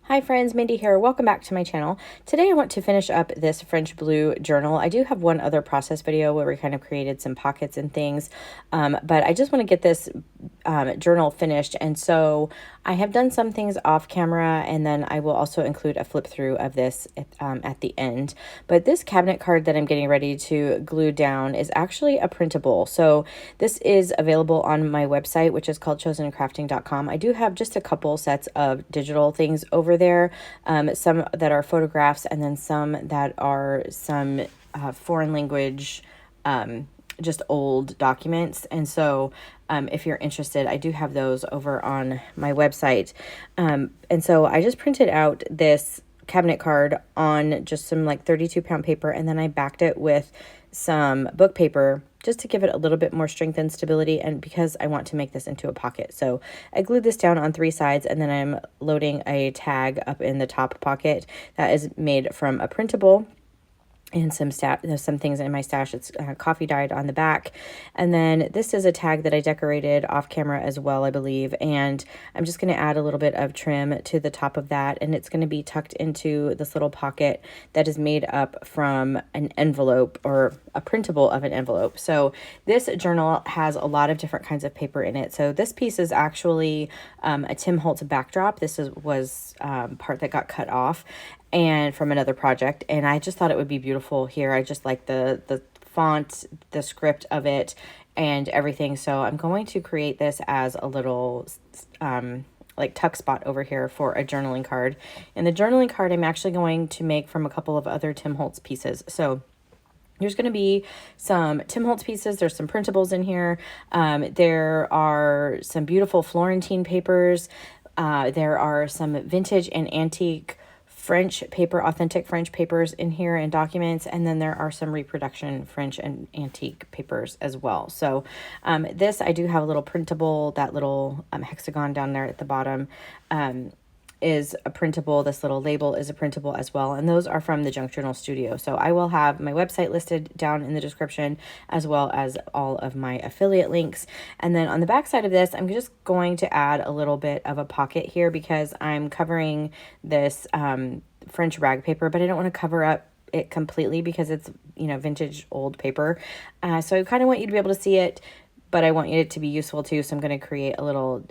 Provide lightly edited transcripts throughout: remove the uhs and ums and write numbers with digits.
Hi friends, Mindy here. Welcome back to my channel. Today I want to finish up this French Bleu journal. I do have one other process video where we kind of created some pockets and things, but I just want to get this journal finished. And so I have done some things off camera, and then I will also include a flip through of this at the end. But this cabinet card that I'm getting ready to glue down is actually a printable. So this is available on my website, which is called chosencrafting.com. I do have just a couple sets of digital things over there, some that are photographs, and then some that are some foreign language, just old documents. And so if you're interested, I do have those over on my website. And so I just printed out this cabinet card on just some like 32-pound paper, and then I backed it with some book paper just to give it a little bit more strength and stability, and because I want to make this into a pocket. So I glued this down on 3 sides, and then I'm loading a tag up in the top pocket that is made from a printable and some things in my stash. It's coffee dyed on the back. And then this is a tag that I decorated off camera as well, I believe. And I'm just going to add a little bit of trim to the top of that. And it's going to be tucked into this little pocket that is made up from an envelope, or a printable of an envelope. So this journal has a lot of different kinds of paper in it. So this piece is actually a Tim Holtz backdrop. This was part that got cut off and from another project, and I just thought it would be beautiful here. I just like the font, the script of it, and everything. So I'm going to create this as a little like tuck spot over here for a journaling card. And the journaling card I'm actually going to make from a couple of other Tim Holtz pieces. So there's going to be some Tim Holtz pieces. There's some printables in here. There are some beautiful Florentine papers. There are some vintage and antique French paper, authentic French papers in here and documents. And then there are some reproduction French and antique papers as well. So this, I do have a little printable, that little hexagon down there at the bottom is a printable. This little label is a printable as well. And those are from the Junk Journal Studio. So I will have my website listed down in the description, as well as all of my affiliate links. And then on the back side of this, I'm just going to add a little bit of a pocket here because I'm covering this French rag paper, but I don't want to cover up it completely because it's, vintage old paper. So I kind of want you to be able to see it, but I want it to be useful too. So I'm going to create a little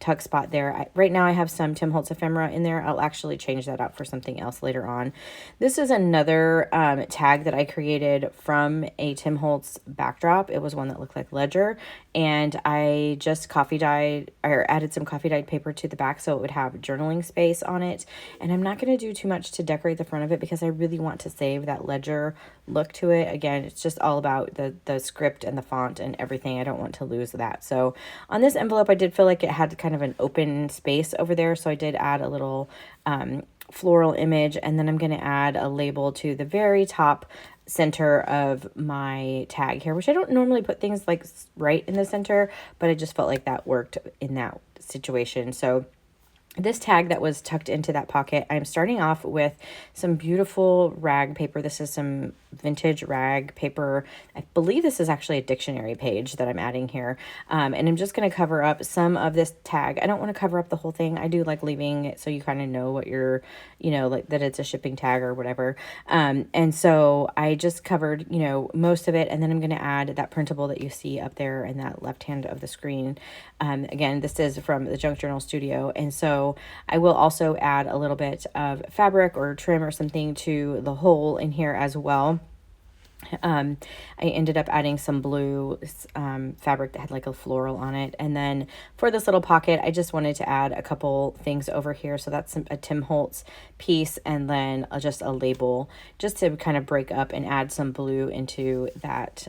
tuck spot there. Right now I have some Tim Holtz ephemera in there. I'll actually change that out for something else later on. This is another tag that I created from a Tim Holtz backdrop. It was one that looked like ledger, and I just added some coffee dyed paper to the back so it would have journaling space on it. And I'm not going to do too much to decorate the front of it because I really want to save that ledger look to it. Again, it's just all about the script and the font and everything. I don't want to lose that. So on this envelope, I did feel like it had kind of an open space over there. So I did add a little floral image, and then I'm going to add a label to the very top center of my tag here, which I don't normally put things like right in the center, but I just felt like that worked in that situation. So this tag that was tucked into that pocket, I'm starting off with some beautiful rag paper. This is some vintage rag paper. I believe this is actually a dictionary page that I'm adding here. And I'm just going to cover up some of this tag. I don't want to cover up the whole thing. I do like leaving it so you kind of know what you're, like that it's a shipping tag or whatever. And so I just covered, most of it. And then I'm going to add that printable that you see up there in that left hand of the screen. Again, this is from the Junk Journal Studio. And so I will also add a little bit of fabric or trim or something to the hole in here as well. I ended up adding some blue fabric that had like a floral on it. And then for this little pocket, I just wanted to add a couple things over here. So that's a Tim Holtz piece, and then just a label just to kind of break up and add some blue into that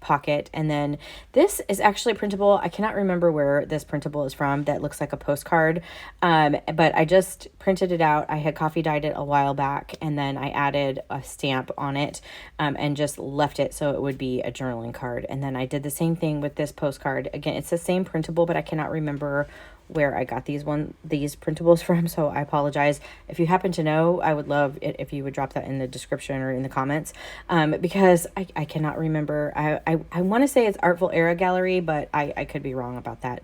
pocket. And then this is actually printable. I cannot remember where this printable is from that looks like a postcard, but I just printed it out. I had coffee dyed it a while back, and then I added a stamp on it and just left it so it would be a journaling card. And then I did the same thing with this postcard. Again, it's the same printable, but I cannot remember where I got these printables from, so I apologize. If you happen to know, I would love it if you would drop that in the description or in the comments, because I cannot remember. I want to say it's Artful Era Gallery, but I could be wrong about that.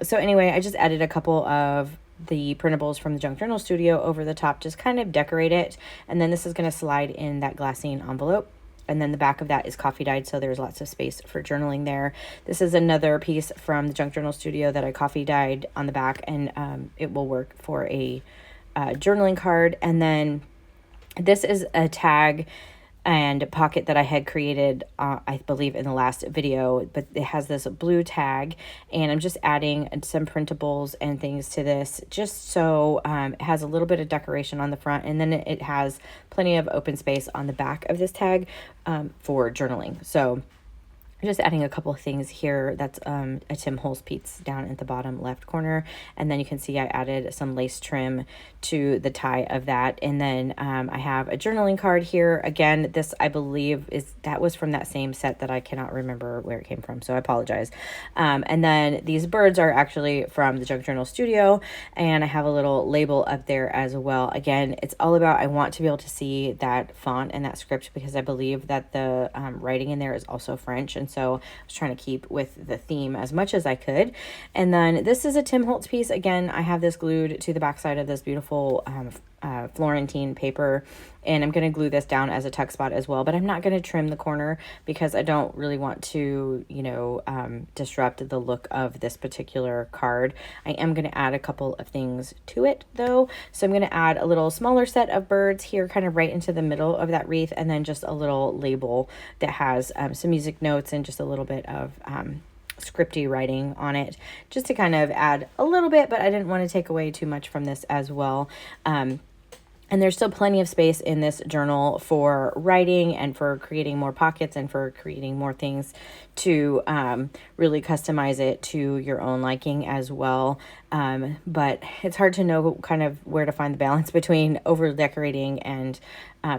So anyway, I just added a couple of the printables from the Junk Journal Studio over the top, just kind of decorate it. And then this is going to slide in that glassine envelope. And then the back of that is coffee dyed, so there's lots of space for journaling there. This is another piece from the Junk Journal Studio that I coffee dyed on the back, and it will work for a journaling card. And then this is a tag and pocket that I had created, I believe in the last video, but it has this blue tag, and I'm just adding some printables and things to this just so it has a little bit of decoration on the front, and then it has plenty of open space on the back of this tag for journaling. So just adding a couple of things here. That's a Tim Holtz piece down at the bottom left corner. And then you can see I added some lace trim to the tie of that. And then I have a journaling card here. Again, this I believe that was from that same set that I cannot remember where it came from, so I apologize. And then these birds are actually from the Junk Journal Studio, and I have a little label up there as well. Again, it's all about, I want to be able to see that font and that script because I believe that the writing in there is also French, and so I was trying to keep with the theme as much as I could. And then this is a Tim Holtz piece. Again, I have this glued to the backside of this beautiful Florentine paper, and I'm going to glue this down as a tuck spot as well, but I'm not going to trim the corner because I don't really want to, you know, disrupt the look of this particular card. I am going to add a couple of things to it though. So I'm going to add a little smaller set of birds here, kind of right into the middle of that wreath, and then just a little label that has some music notes and just a little bit of scripty writing on it, just to kind of add a little bit, but I didn't want to take away too much from this as well. And there's still plenty of space in this journal for writing and for creating more pockets and for creating more things to really customize it to your own liking as well. But it's hard to know kind of where to find the balance between over decorating and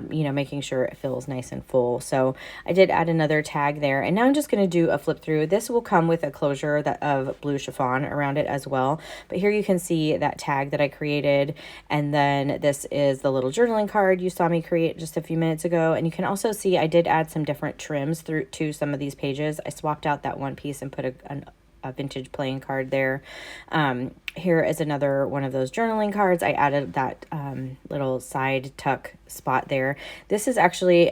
you know, making sure it feels nice and full. So I did add another tag there, and now I'm just going to do a flip through. This will come with a closure of blue chiffon around it as well. But here you can see that tag that I created, and then this is the little journaling card you saw me create just a few minutes ago. And you can also see I did add some different trims through to some of these pages. I swapped out that one piece and put a vintage playing card there. Here is another one of those journaling cards. I added that little side tuck spot there. This is actually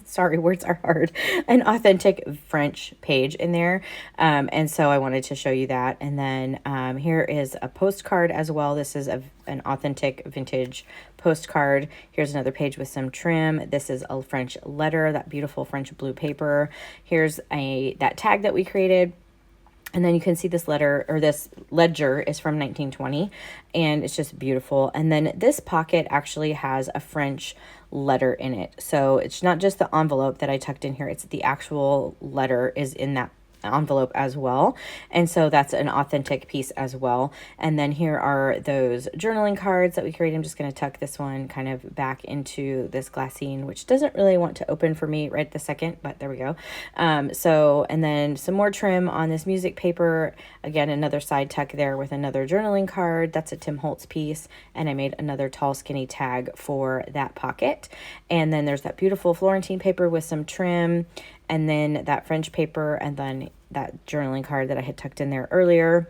sorry, words are hard, an authentic French page in there. And so I wanted to show you that. And then here is a postcard as well. This is an authentic vintage postcard. Here's another page with some trim. This is a French letter, that beautiful French blue paper. Here's that tag that we created. And then you can see this letter, or this ledger, is from 1920, and it's just beautiful. And then this pocket actually has a French letter in it. So it's not just the envelope that I tucked in here, it's the actual letter is in that envelope as well. And so that's an authentic piece as well. And then here are those journaling cards that we created. I'm just going to tuck this one kind of back into this glassine, which doesn't really want to open for me right this second, but there we go. And then some more trim on this music paper. Again, another side tuck there with another journaling card. That's a Tim Holtz piece. And I made another tall skinny tag for that pocket. And then there's that beautiful Florentine paper with some trim, and then that French paper, and then that journaling card that I had tucked in there earlier.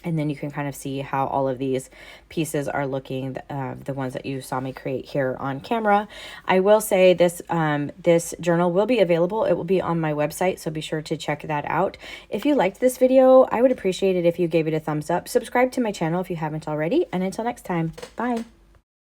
And then you can kind of see how all of these pieces are looking, the ones that you saw me create here on camera. I will say this journal will be available. It will be on my website, so be sure to check that out. If you liked this video, I would appreciate it if you gave it a thumbs up. Subscribe to my channel if you haven't already. And until next time, bye.